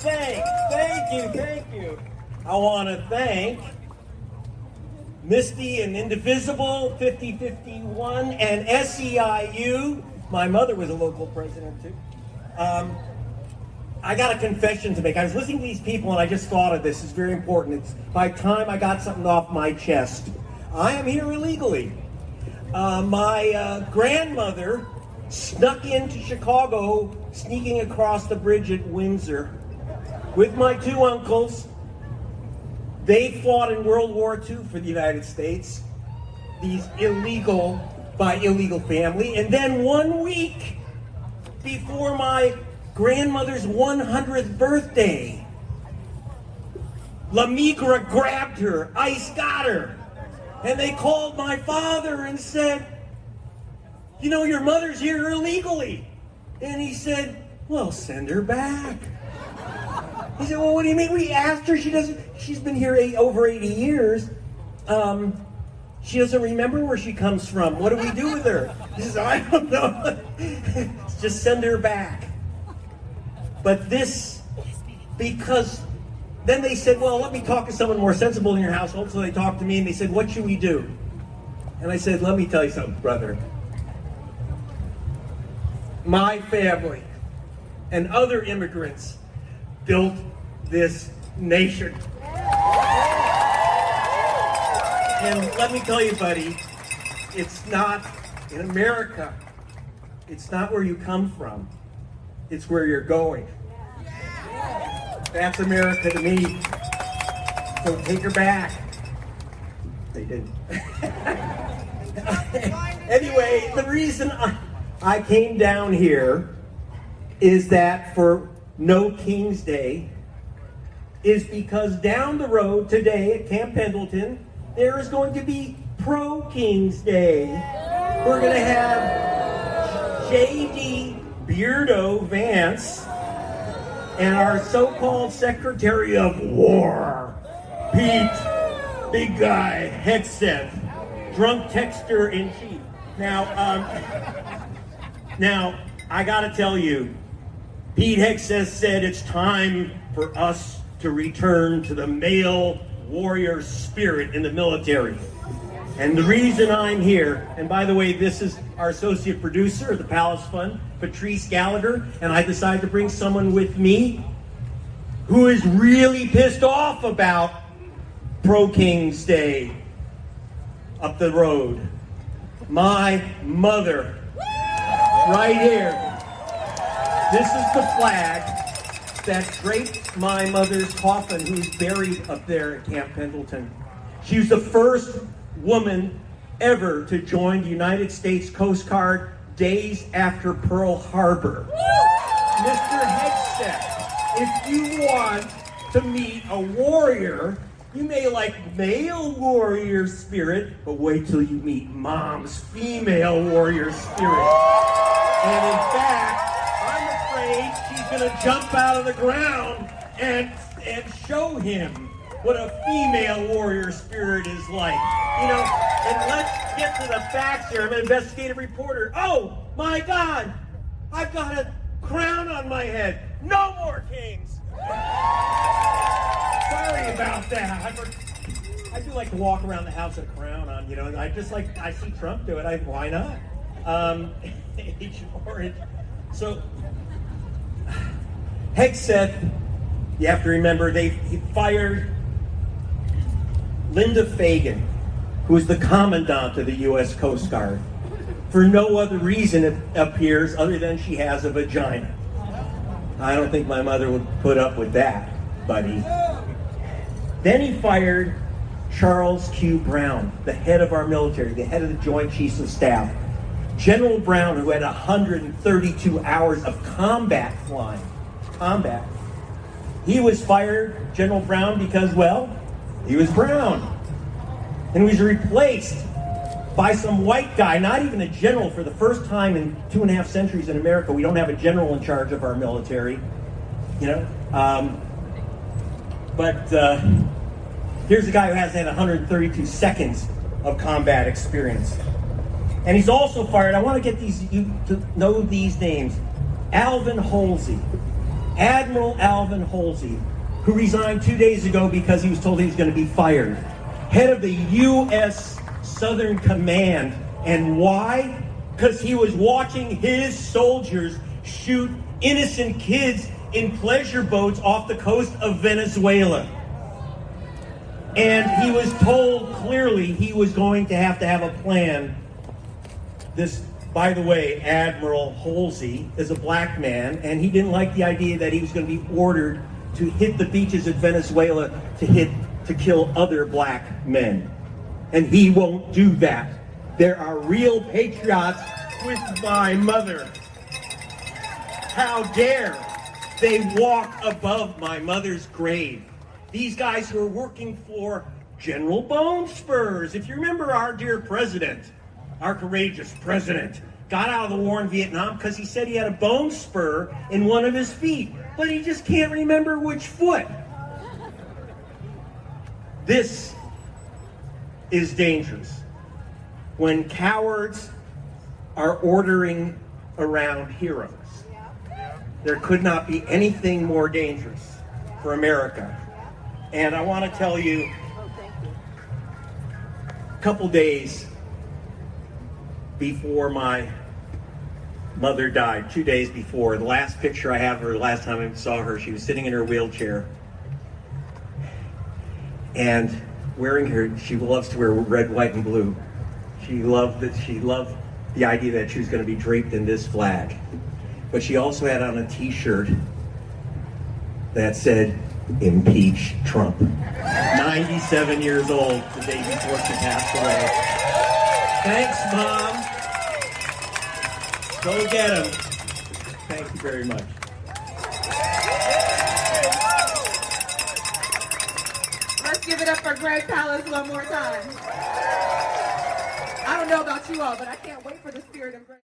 thank you. I want to thank Misty and Indivisible, 5051, and SEIU. My mother was a local president, too. I got a confession to make. I was listening to these people, and I just thought of this. It's very important. It's by time I got something off my chest. I am here illegally. My grandmother snuck into Chicago, sneaking across the bridge at Windsor with my two uncles. They fought in World War II for the United States. These illegal family. And then 1 week before my grandmother's 100th birthday, La Migra grabbed her, ICE got her. And they called my father and said, you know, your mother's here illegally. And he said, well, send her back. He said, well, what do you mean? We asked her. She's been here over 80 years. She doesn't remember where she comes from. What do we do with her? He says, I don't know. Just send her back. But because then they said, well, let me talk to someone more sensible in your household. So they talked to me and they said, what should we do? And I said, let me tell you something, brother. My family and other immigrants built this nation. And let me tell you, buddy, it's not in America. It's not where you come from. It's where you're going. That's America to me. So take her back. They didn't. Anyway, the reason I came down here is that for No King's Day is because down the road today at Camp Pendleton, there is going to be Pro King's Day. We're going to have J.D. Beardo Vance and our so-called Secretary of War, Pete Big Guy Hegseth, drunk texter in chief. Now, I got to tell you, Pete Hegseth said it's time for us to return to the male warrior spirit in the military. And the reason I'm here, and by the way, this is our associate producer of the Palast Fund, Patrice Gallagher, and I decided to bring someone with me who is really pissed off about Pro King's Day up the road. My mother, right here. This is the flag that draped my mother's coffin, who's buried up there at Camp Pendleton. She was the first woman ever to join the United States Coast Guard days after Pearl Harbor. Mr. Hegseth, if you want to meet a warrior, you may like male warrior spirit, but wait till you meet Mom's female warrior spirit. And in fact, I'm afraid she's gonna jump out of the ground and show him what a female warrior spirit is like. You know, and let's get to the facts here. I'm an investigative reporter. Oh my God, I've got a crown on my head. No more kings. Sorry about that. I do like to walk around the house with a crown on, you know, and I see Trump do it. Why not? Agent Orange. So, Hegseth, you have to remember, he fired Linda Fagan, who is the commandant of the U.S. Coast Guard, for no other reason, it appears, other than she has a vagina. I don't think my mother would put up with that, buddy. Then he fired Charles Q. Brown, the head of our military, the head of the Joint Chiefs of Staff. General Brown, who had 132 hours of combat flying. He was fired, General Brown, because, well, he was brown. And he was replaced by some white guy, not even a general. For the first time in 2.5 centuries in America, we don't have a general in charge of our military. You know? But here's a guy who has had 132 seconds of combat experience. And he's also fired, I want to get you to know these names. Alvin Halsey. Admiral Alvin Halsey, who resigned 2 days ago because he was told he was going to be fired, head of the U.S. Southern Command. And why? Because he was watching his soldiers shoot innocent kids in pleasure boats off the coast of Venezuela. And he was told clearly he was going to have a plan. This, by the way, Admiral Halsey is a black man, and he didn't like the idea that he was going to be ordered to hit the beaches of Venezuela to kill other black men. And he won't do that. There are real patriots with my mother. How dare they walk above my mother's grave? These guys who are working for General Bone Spurs. If you remember our dear president, our courageous president, got out of the war in Vietnam because he said he had a bone spur in one of his feet, but he just can't remember which foot. This is dangerous. When cowards are ordering around heroes, there could not be anything more dangerous for America. And I want to tell you, a couple days before my mother died, 2 days before, the last picture I have of her, the last time I saw her, she was sitting in her wheelchair and wearing her, she loves to wear red, white, and blue. She loved the idea that she was going to be draped in this flag. But she also had on a t-shirt that said, "Impeach Trump." 97 years old the day before she passed away. Thanks, Mom. Go get him. Thank you very much. Let's give it up for Greg Palast one more time. I don't know about you all, but I can't wait for the spirit of Greg.